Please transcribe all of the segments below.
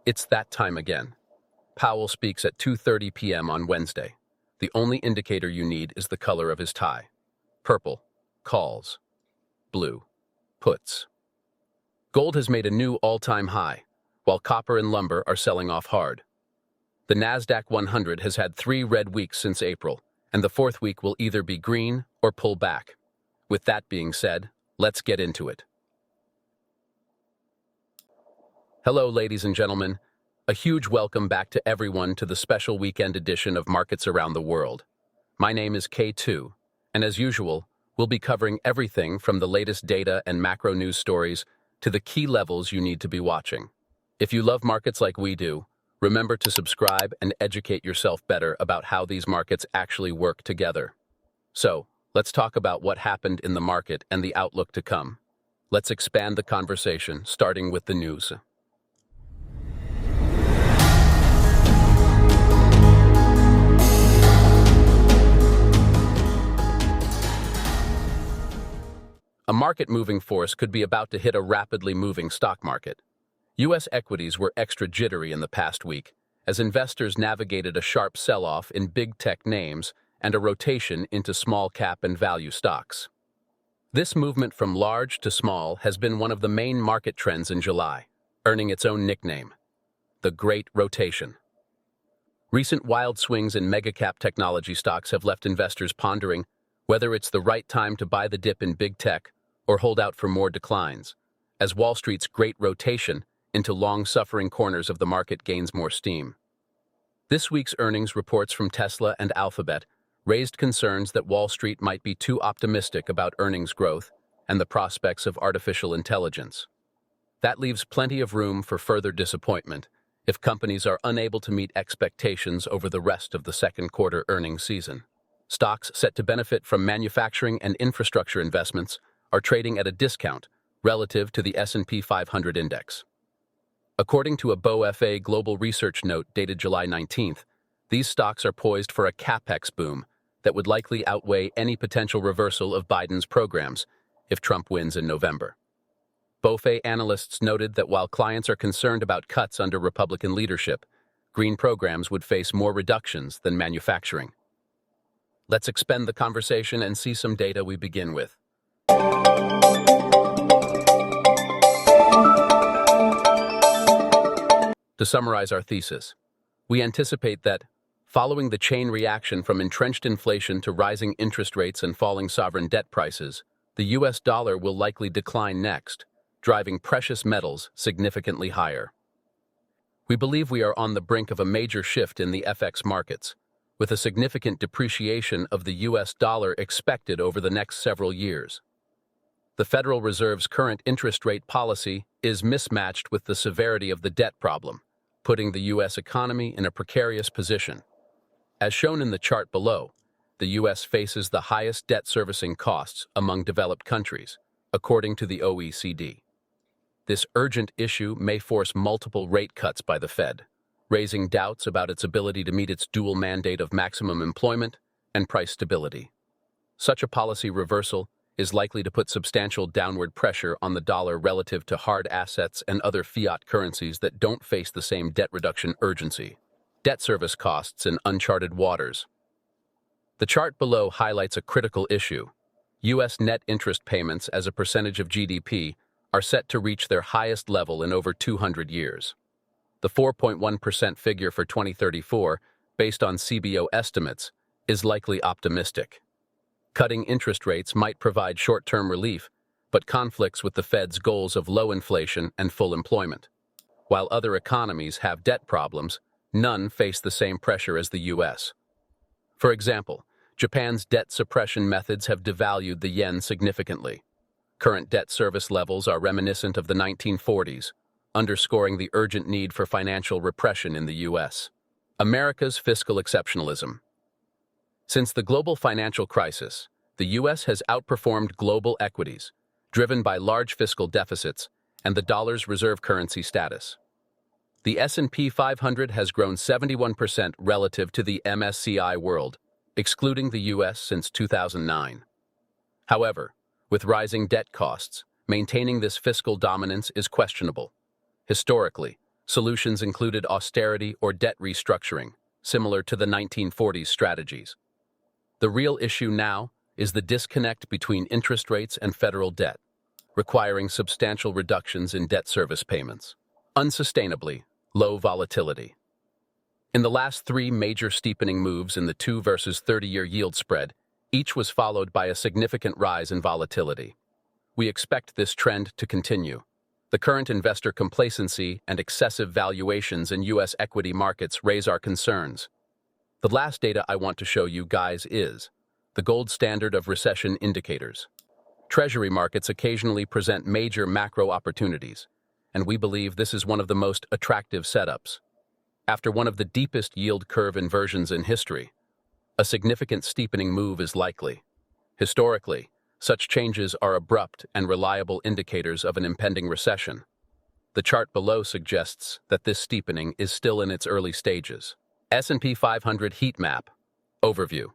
It's that time again. Powell speaks at 2:30 p.m. on Wednesday. The only indicator you need is the color of his tie. Purple, calls. Blue, puts. Gold has made a new all-time high, while copper and lumber are selling off hard. The Nasdaq 100 has had 3 red weeks since April, and the 4th week will either be green or pull back. With that being said, let's get into it. Hello, ladies and gentlemen. A huge welcome back to everyone to the special weekend edition of Markets Around the World. My name is K2, and as usual, we'll be covering everything from the latest data and macro news stories to the key levels you need to be watching. If you love markets like we do, remember to subscribe and educate yourself better about how these markets actually work together. So, let's talk about what happened in the market and the outlook to come. Let's expand the conversation, starting with the news. A market-moving force could be about to hit a rapidly moving stock market. US equities were extra jittery in the past week, as investors navigated a sharp sell-off in big tech names and a rotation into small-cap and value stocks. This movement from large to small has been one of the main market trends in July, earning its own nickname, the Great Rotation. Recent wild swings in mega-cap technology stocks have left investors pondering whether it's the right time to buy the dip in big tech or hold out for more declines, as Wall Street's great rotation into long-suffering corners of the market gains more steam. This week's earnings reports from Tesla and Alphabet raised concerns that Wall Street might be too optimistic about earnings growth and the prospects of artificial intelligence. That leaves plenty of room for further disappointment if companies are unable to meet expectations over the rest of the second quarter earnings season. Stocks set to benefit from manufacturing and infrastructure investments are trading at a discount relative to the S&P 500 index. According to a BofA Global Research note dated July 19th, these stocks are poised for a capex boom that would likely outweigh any potential reversal of Biden's programs if Trump wins in November. BofA analysts noted that while clients are concerned about cuts under Republican leadership, green programs would face more reductions than manufacturing. Let's expand the conversation and see some data we begin with. To summarize our thesis, we anticipate that, following the chain reaction from entrenched inflation to rising interest rates and falling sovereign debt prices, the US dollar will likely decline next, driving precious metals significantly higher. We believe we are on the brink of a major shift in the FX markets, with a significant depreciation of the US dollar expected over the next several years. The Federal Reserve's current interest rate policy is mismatched with the severity of the debt problem, putting the US economy in a precarious position. As shown in the chart below, the US faces the highest debt servicing costs among developed countries, according to the OECD. This urgent issue may force multiple rate cuts by the Fed, raising doubts about its ability to meet its dual mandate of maximum employment and price stability. Such a policy reversal is likely to put substantial downward pressure on the dollar relative to hard assets and other fiat currencies that don't face the same debt reduction urgency. Debt service costs in uncharted waters. The chart below highlights a critical issue. U.S. net interest payments as a percentage of GDP are set to reach their highest level in over 200 years. The 4.1% figure for 2034, based on CBO estimates, is likely optimistic. Cutting interest rates might provide short-term relief, but conflicts with the Fed's goals of low inflation and full employment. While other economies have debt problems, none face the same pressure as the U.S. For example, Japan's debt suppression methods have devalued the yen significantly. Current debt service levels are reminiscent of the 1940s, underscoring the urgent need for financial repression in the U.S. America's fiscal exceptionalism. Since the global financial crisis, the U.S. has outperformed global equities, driven by large fiscal deficits and the dollar's reserve currency status. The S&P 500 has grown 71% relative to the MSCI World, excluding the U.S. since 2009. However, with rising debt costs, maintaining this fiscal dominance is questionable. Historically, Solutions included austerity or debt restructuring, similar to the 1940s strategies. The real issue now is the disconnect between interest rates and federal debt, requiring substantial reductions in debt service payments. Unsustainably low volatility. In the last three major steepening moves in the 2 versus 30-year yield spread, each was followed by a significant rise in volatility. We expect this trend to continue. The current investor complacency and excessive valuations in U.S. equity markets raise our concerns. The last data I want to show you guys is the gold standard of recession indicators. Treasury markets occasionally present major macro opportunities, and we believe this is one of the most attractive setups. After one of the deepest yield curve inversions in history, a significant steepening move is likely. Historically, such changes are abrupt and reliable indicators of an impending recession. The chart below suggests that this steepening is still in its early stages. S&P 500 heat map. Overview.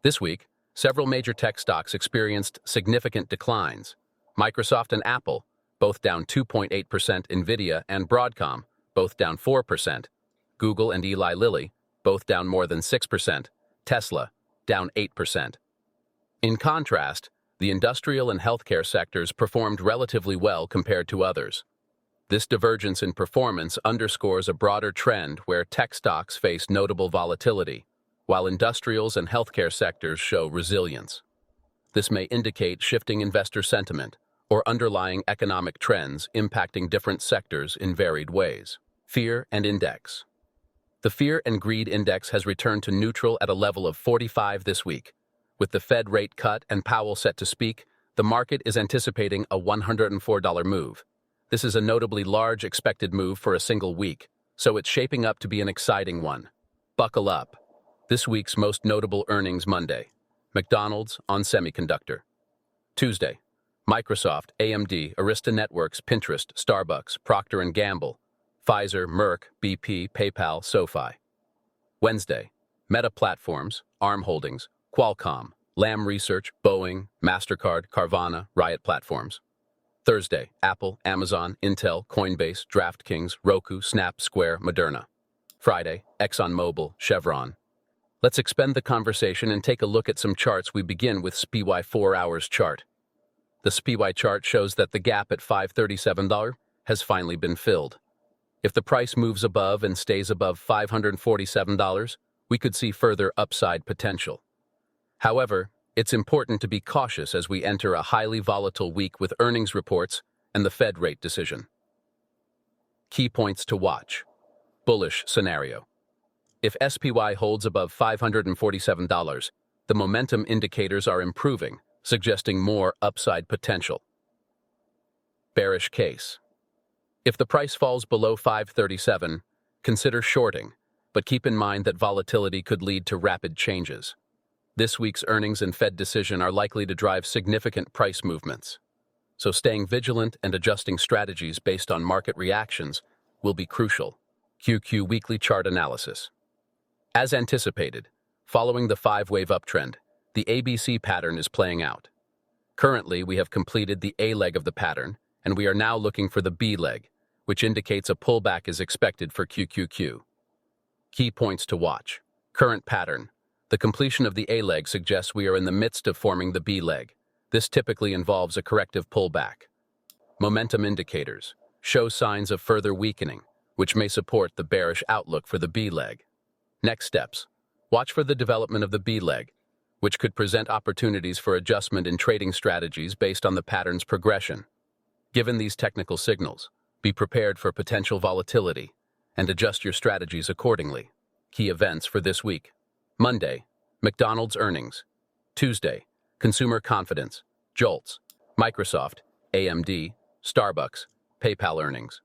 This week, several major tech stocks experienced significant declines. Microsoft and Apple, both down 2.8%, Nvidia and Broadcom, both down 4%, Google and Eli Lilly, both down more than 6%, Tesla, down 8%. In contrast, the industrial and healthcare sectors performed relatively well compared to others. This divergence in performance underscores a broader trend where tech stocks face notable volatility, while industrials and healthcare sectors show resilience. This may indicate shifting investor sentiment or underlying economic trends impacting different sectors in varied ways. Fear and index. The Fear and Greed Index has returned to neutral at a level of 45 this week. With the Fed rate cut and Powell set to speak, the market is anticipating a $104 move. This is a notably large expected move for a single week, so it's shaping up to be an exciting one. Buckle up. This week's most notable earnings Monday. McDonald's on semiconductor. Tuesday, Microsoft, AMD, Arista Networks, Pinterest, Starbucks, Procter & Gamble, Pfizer, Merck, BP, PayPal, SoFi. Wednesday, Meta Platforms, ARM Holdings, Qualcomm, Lam Research, Boeing, MasterCard, Carvana, Riot Platforms. Thursday, Apple, Amazon, Intel, Coinbase, DraftKings, Roku, Snap, Square, Moderna. Friday, ExxonMobil, Chevron. Let's expand the conversation and take a look at some charts. We begin with SPY 4 hours chart. The SPY chart shows that the gap at $537 has finally been filled. If the price moves above and stays above $547, we could see further upside potential. However, it's important to be cautious as we enter a highly volatile week with earnings reports and the Fed rate decision. Key points to watch. Bullish scenario. If SPY holds above $547, the momentum indicators are improving, suggesting more upside potential. Bearish case. If the price falls below $537, consider shorting, but keep in mind that volatility could lead to rapid changes. This week's earnings and Fed decision are likely to drive significant price movements, so staying vigilant and adjusting strategies based on market reactions will be crucial. QQ Weekly Chart Analysis. As anticipated, following the 5-wave uptrend, the ABC pattern is playing out. Currently, we have completed the A leg of the pattern, and we are now looking for the B leg, which indicates a pullback is expected for QQQ. Key points to watch. Current pattern. The completion of the A leg suggests we are in the midst of forming the B leg. This typically involves a corrective pullback. Momentum indicators show signs of further weakening, which may support the bearish outlook for the B leg. Next steps. Watch for the development of the B leg, which could present opportunities for adjustment in trading strategies based on the pattern's progression. Given these technical signals, be prepared for potential volatility and adjust your strategies accordingly. Key events for this week. Monday, McDonald's earnings. Tuesday, consumer confidence, JOLTS, Microsoft, AMD, Starbucks, PayPal earnings.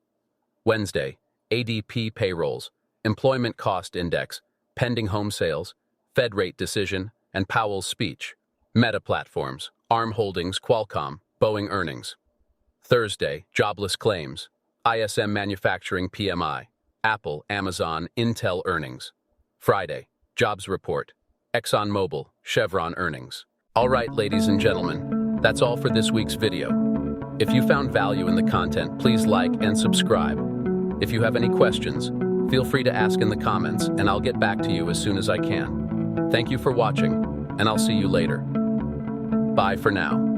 Wednesday, ADP payrolls, employment cost index, pending home sales, Fed rate decision, and Powell's speech. Meta Platforms, ARM Holdings, Qualcomm, Boeing earnings. Thursday, jobless claims, ISM manufacturing PMI, Apple, Amazon, Intel earnings. Friday, jobs report, ExxonMobil, Chevron earnings. All right, ladies and gentlemen, that's all for this week's video. If you found value in the content, please like and subscribe. If you have any questions, feel free to ask in the comments and I'll get back to you as soon as I can. Thank you for watching, and I'll see you later. Bye for now.